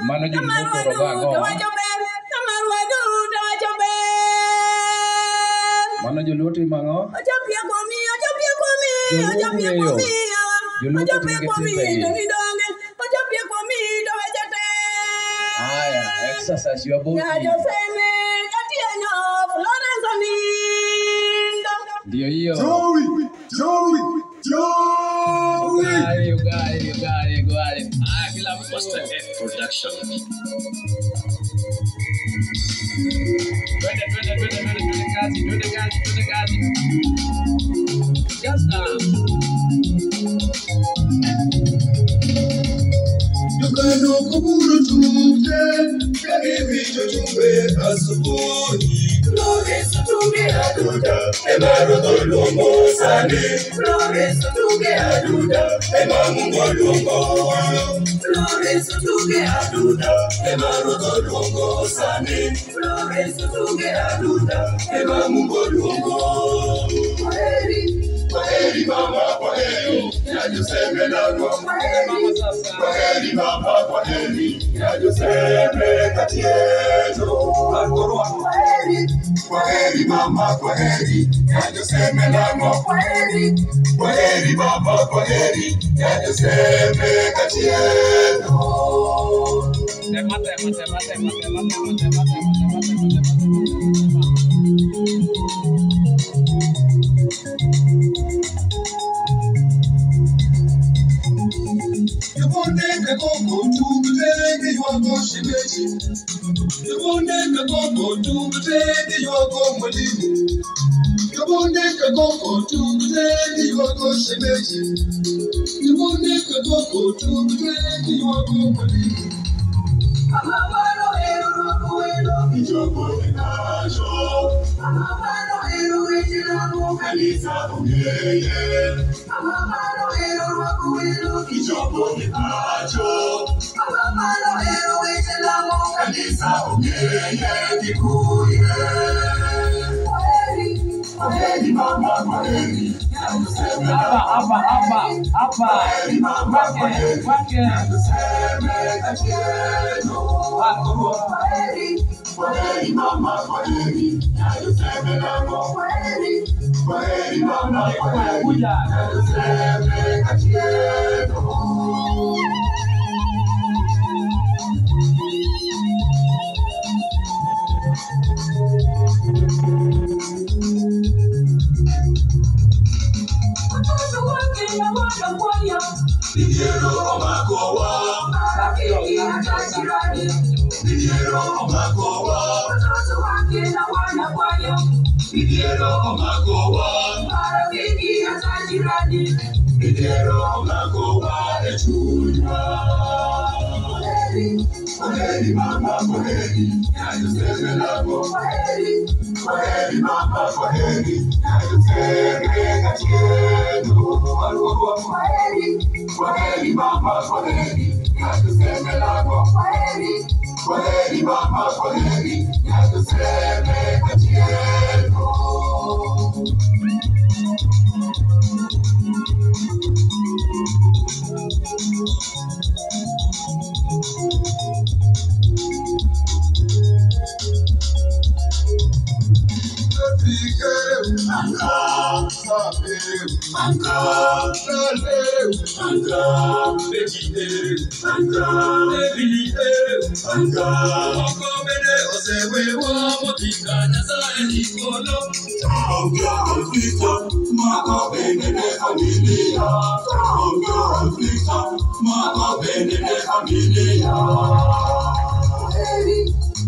Mano jo lupo rogago. Mano jo lupo mango. Exercise your body. Joey. You got it. Master F Production. Do the gazi. Just Dukano kuburu tuke, karibi tutumbe asubuhi. Flores tuke aduda, emaro dolongo sane. Flores tuke aduda, emamungo longo. Flores tuke aduda, emaro dolongo sane. Flores tuke aduda, emamungo longo. Kwaheri mama, kwaheri, yajuseme nako. Kwaheri mama, kwaheri, yajuseme kati yetu. Kwaheri mama, kwaheri, yajuseme nako. Kwaheri mama, kwaheri, yajuseme kati yetu. Yaboneka koko tubutenge ywago shimeji. Yaboneka koko tubutenge ywago mwalimu. Yaboneka koko tubutenge ywago shimeji. Yaboneka koko tubutenge ywago mwalimu. Amabalo ero kuelo kijogo ekajo. Amabalo ero ejilamo kalisa ungeye. Amabalo ero kuelo kijogo ekajo. Amabalo ero ejilamo kalisa ungeye kikuye. Kwaheri mama, kwaheri. Apa. Kwaheri mama, kwaheri. Yajuseme kati yetu. Kwaheri mama, kwaheri, yajuseme nako. Kwaheri mama, kwaheri, yajuseme kati yetu. Bidiero omakowa, Bidiero omakowa, Bidiero omakowa, Bidiero omakowa echunywa. Kwaheri mama, kwaheri, yajuseme nako. Kwaheri mama, kwaheri, yajuseme kati yetu. Kwaheri mama, kwaheri, yajuseme nako. Kwaheri mama, kwaheri, yajuseme kati yetu.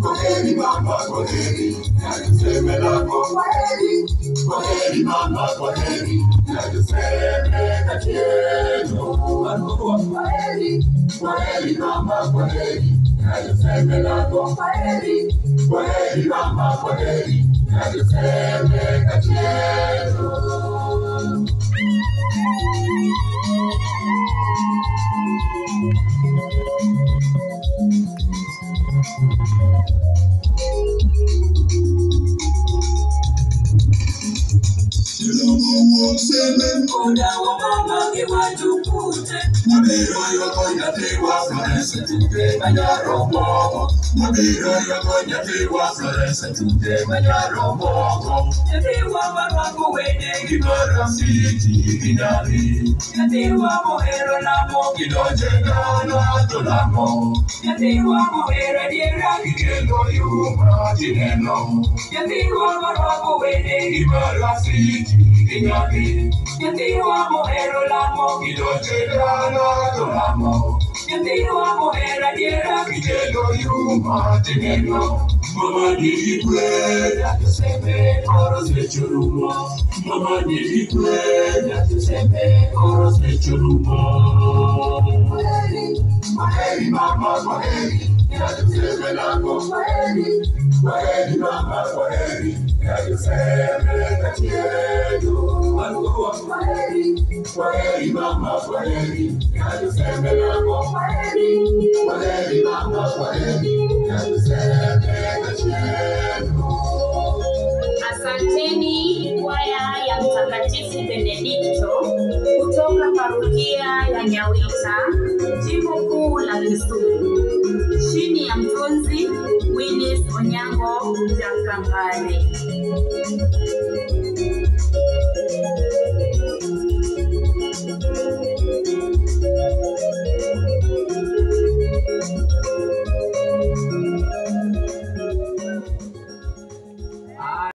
Kwaheri mama, kwaheri, yajuseme nako. Kwaheri mama, kwaheri, yajuseme kati yetu. Kwaheri mama, kwaheri, yajuseme nako. Kwaheri mama, kwaheri, yajuseme kati yetu. Mama, Mabiro yokonya tiwa florece tuke manyaromo. Mabiro yokonya tiwa florece tuke manyaromo. Tiwa barwako wede gibara siti ginyari. Tiwa mohero lamo gidoje gana tolamo. Tiwa mohero diera gikelo yuma dineno. Tiwa barwako wede gibara siti ginyari. Tiwa mohero lamo gidoje gana tolamo. Tiwa mohero diera gikelo yuma dineno. Mama nilipwe ya tuseme oros mechurumo. Mama nilipwe ya tuseme oros mechurumo. Kwaheri mama kwaheri ya tuseme lako kwaheri. Kwaheri mama kwaheri ya tuseme kati yetu. Kwaheri mama kwaheri ya tuseme lako kwaheri. Kwaheri mama kwaheri ya tuseme. Asanteni kwaya ya Mtakatifu Benedikto kutoka parokia ya Nyawita, jimbo kuu la Kisumu, chini ya mtunzi Willis Onyango Jakambale.